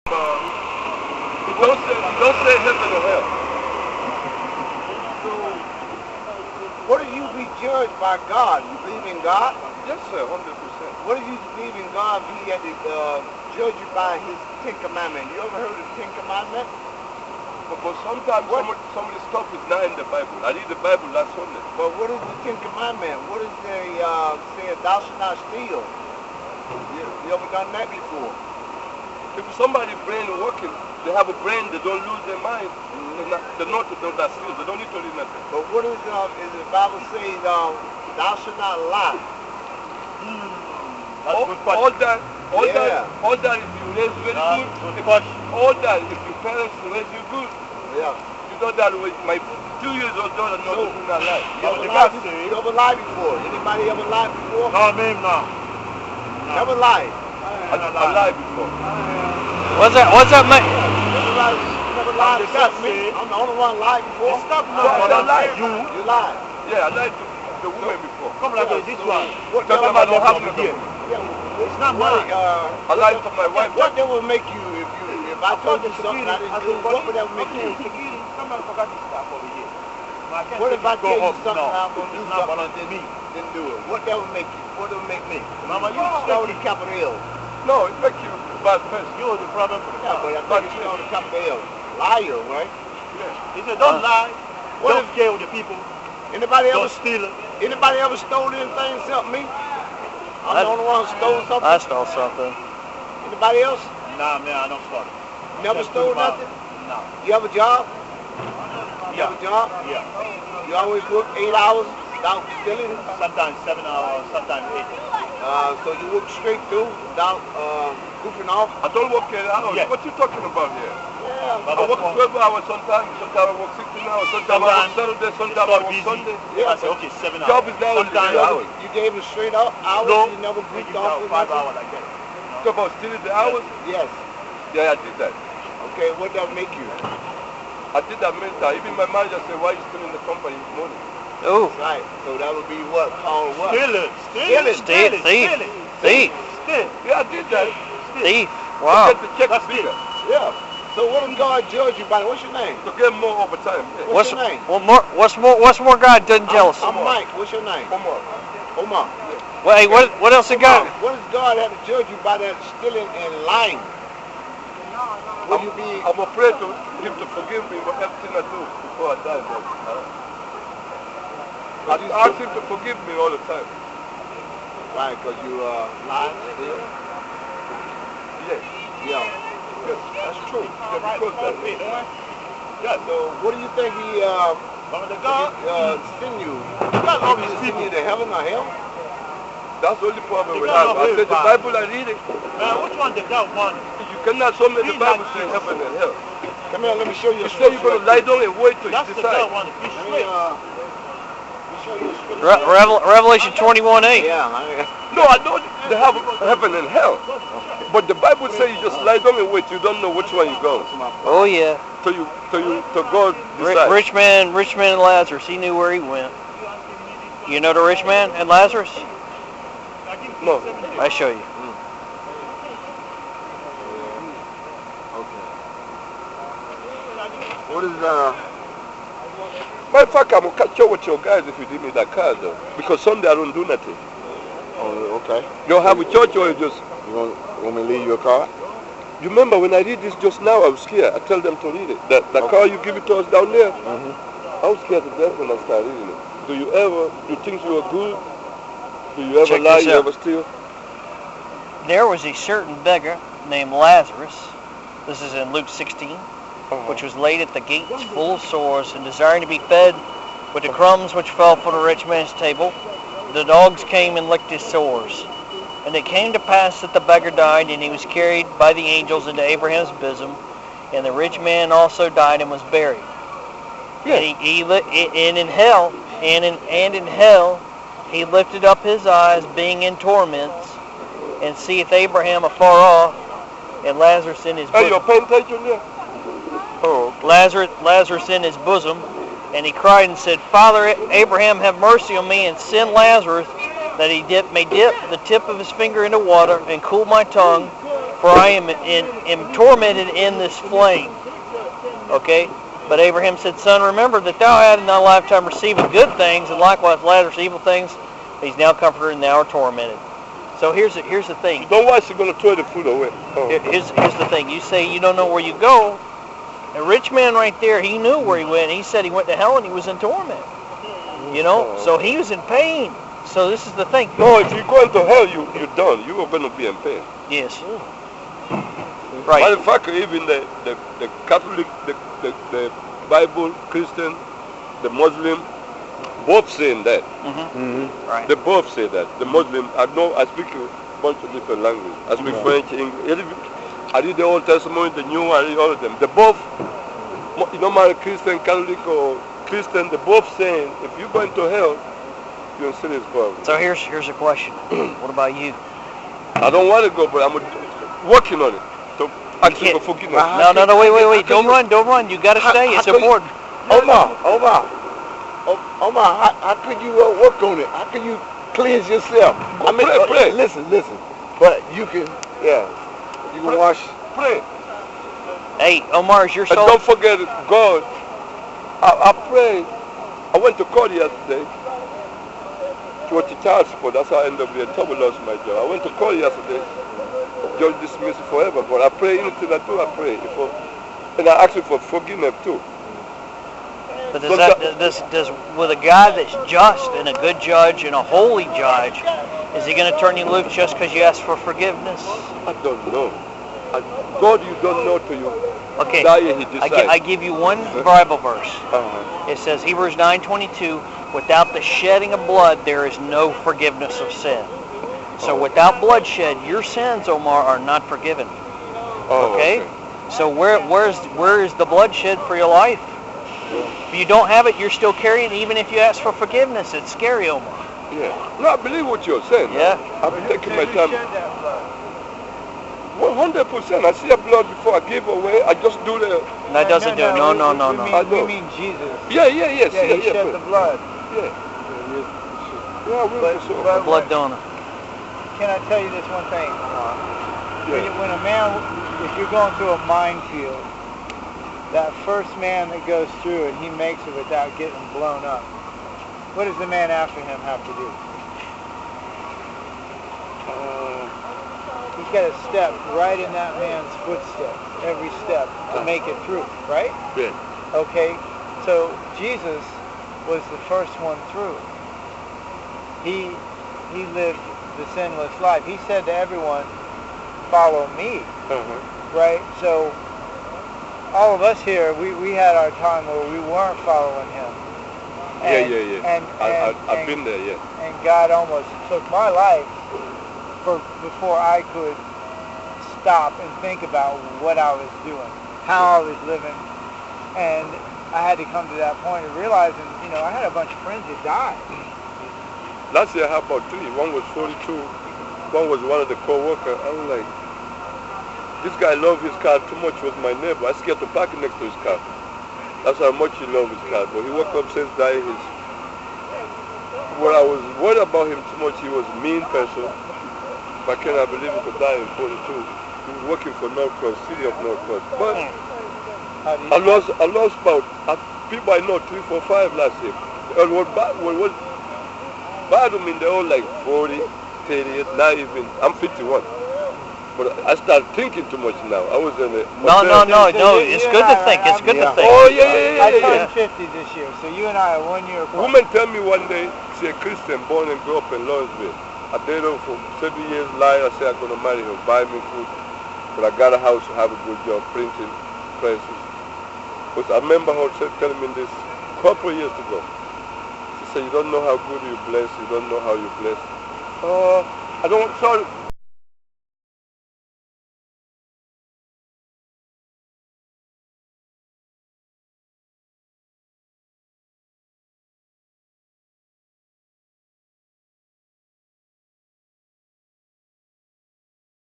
He don't say heaven or hell. So, what do you be judged by God? You believe in God? Yes, sir, 100%. What do you believe in God? He had to judge you by His Ten Commandments. You ever heard of the Ten Commandments? But sometimes some of the stuff is not in the Bible. I read the Bible last Sunday. But what is the Ten Commandments? What is they say? Thou shalt not steal. You ever done that before? If somebody's brain is working, they have a brain, they don't lose their mind. They know to do that steal. They don't need to read nothing. But what is the Bible says? Thou shalt not lie. All that if you raise very good. All that if your parents raise you good. Yeah. You know that way. My 2 years old daughter knows to do not lie. You ever lied before? Anybody ever lied before? No, me no. Never lied. I lied before. What's that mean? Never lied except me. I'm the only one lied before. Stop No, I lied. You lied. Yeah, I lied to the woman before. Come like this one. What Because I don't have no here. It's not money. I lied to my wife. What that would make you if I told you something I didn't do? What would that make you? Somebody forgot this stuff over here. What if I tell you something I'm going to do It's not something volunteer. and didn't do it? What that would make you? What would make me? Mama, you Start with a capital L. No, it makes you a bad person. You're the problem for the Yeah, but I thought you start with a capital L. Liar, right? He said, don't lie. What Don't if- scare with the people. Anybody Don't ever steal it. Anybody ever stole anything except me? I'm the only one who stole something. I stole something. Anybody else? Nah, man, I don't start. Never Just stole do my- nothing? No. You have a job? You Yeah. have a job? Yeah. You always work 8 hours without stealing? Sometimes 7 hours, sometimes 8. So you work straight through without goofing off? I don't work 8 hours. Yeah. What you talking about here? Yeah. I work 12 hours sometimes I work 16 hours, sometimes I work Saturday, sometimes I work Sunday. Yeah. I said, okay, 7 hours. Job is now only 8 Sometimes hours. You gave it straight up hours? No. You never we goofed give off out with 5 nothing? hours like that. Talk about stealing the hours? Yes. Yeah, I did that. Okay, what that make you? I did that many times. Even my manager said, why are you stealing the company money? Oh, Right. So that would be what? Called what? Stealing. thief. Yeah, I did that. Thief. To Wow. get the check That's bigger. Yeah. So what does God judge you by? What's your name? To get more overtime. Yeah. What's your name? What's more God doesn't tell us? I'm Mike. What's your name? Omar. Omar. Well, hey, what else it got? What does God have to judge you by that stealing and lying? Will you be? I'm afraid to him to forgive me for everything I do before I die. But I ask him to forgive me all the time. Right, because you lie, steal. Yes. Yeah. Yes. That's true. Yeah, because that. Yeah. So what do you think he send you? God love his Send you people. to heaven or hell? That's the only problem we You have. cannot I said the live Bible I read it. Man, which one the God want? You cannot show me the Read Bible like say this. heaven and hell. Come here, let me show you. You say you're going to lie down and wait till That's you the God decide. want to be Let me, straight. show you a scripture. Revelation 21:8. Yeah. No, I know they have heaven and hell. But the Bible says you just lie down and wait. You don't know which one you go. Oh yeah. To God decide. Rich man and Lazarus. He knew where he went. You know the rich man and Lazarus? No. I show you. Okay. What is Matter of fact, I'm going to catch up with your guys if you give me that card though. Because Sunday I don't do nothing. Oh, okay. You don't have a church or you just... You want me to leave you a card? You remember when I read this just now, I was scared. I tell them to read it. That card you give it to us down there, I was scared to death when I started reading it. Do you think you are good? Do you ever Check lie? this You out. ever steal? There was a certain beggar named Lazarus. This is in Luke 16. Which was laid at the gates full of sores and desiring to be fed with the crumbs which fell from the rich man's table. The dogs came and licked his sores. And it came to pass that the beggar died, and he was carried by the angels into Abraham's bosom. And the rich man also died and was buried. Yeah. And in hell he lifted up his eyes, being in torments, and seeth Abraham afar off, and Lazarus in his Hey, you're bosom. paying attention there? Oh, Lazarus in his bosom, and he cried and said, Father Abraham, have mercy on me, and send Lazarus, that he may dip the tip of his finger into water, and cool my tongue, for I am tormented in this flame. Okay? But Abraham said, Son, remember that thou had in thy lifetime received good things, and likewise Lazarus evil things. He's now comforted and thou art tormented. So here's the thing. Don't worry, she's going to throw the food away. Oh. Here's the thing. You say you don't know where you go. A rich man right there, he knew where he went. He said he went to hell and he was in torment. You know? So he was in pain. So this is the thing. No, if you go into hell, you're done. You are going to be in pain. Yes. Right. Matter of fact, even the Catholic, the Bible, Christian, the Muslim, both saying that. Right. They both say that. The Muslim, I speak a bunch of different languages. I speak French, English. I read the Old Testament, the New, I read all of them. They both, no matter Christian, Catholic, or Christian, they both saying, if you go into hell, you're in serious problem. So here's a question. What about you? I don't want to go, but I'm working on it. So asking for forgiveness. No, wait. Don't run. You got to stay. It's important. Omar, how could you work on it? How can you cleanse yourself? Pray. Listen. But you can, you can wash. Pray. Hey, Omar, is your And soul? don't forget God. I pray. I went to court yesterday to a child support. That's how I ended up being trouble, lost my job. I went to court yesterday. Judge dismissed it forever. But I pray anything I do, I pray. And I ask you for forgiveness too. But does with a God that's just and a good judge and a holy judge, is he going to turn you loose just because you ask for forgiveness? I don't know. God, you don't know till you Okay. die and he decides. I give you one Bible verse. Uh-huh. It says Hebrews 9:22, without the shedding of blood, there is no forgiveness of sin. So without bloodshed, your sins, Omar, are not forgiven. Oh, Okay? So where is the bloodshed for your life? If you don't have it, you're still carrying it, even if you ask for forgiveness. It's scary, Omar. Yeah. No, I believe what you're saying. Yeah. I've been taking my time. 100%. I see a blood before I give away. I just do the... That doesn't do it. No. We mean Jesus. Yeah. He shed the blood. Yeah, we But- for sure. but- Blood donor. Can I tell you this one thing? Yeah. When a man, if you're going through a minefield, that first man that goes through it, he makes it without getting blown up. What does the man after him have to do? He's got to step right in that man's footsteps, every step, to make it through, right? Yeah. Okay, so Jesus was the first one through. He lived the sinless life. He said to everyone, follow me, right? So all of us here, we had our time where we weren't following him. And, I've been there, yeah. And God almost took my life before I could stop and think about what I was doing, how I was living. And I had to come to that point of realizing, I had a bunch of friends that died. Last year I had about 3. One was 42. One was one of the co-workers. I was like, this guy loved his car too much. Was my neighbor. I scared to park next to his car. That's how much he loved his car. But he woke up since dying. What I was worried about him too much, he was a mean person. But I cannot believe he could die in 42. He was working for North Cross, city of North Cross. But I lost about people I know 3, 4, 5 last year. And what bad I mean, they're all like 40, 38, now even, I'm 51. But I started thinking too much now. I was in a... No, it's good to think. It's good to think. Oh, yeah. I turned 50 this year, so you and I are 1 year apart. Woman tell me one day, she's a Christian, born and grew up in Lawrenceville. I dated her for 7 years, lied. I said I'm going to marry her, buy me food. But I got a house to have a good job, printing presses. But I remember her telling me this a couple of years ago. She said, you don't know how good you're blessed, you don't know how you're blessed. I don't, sorry,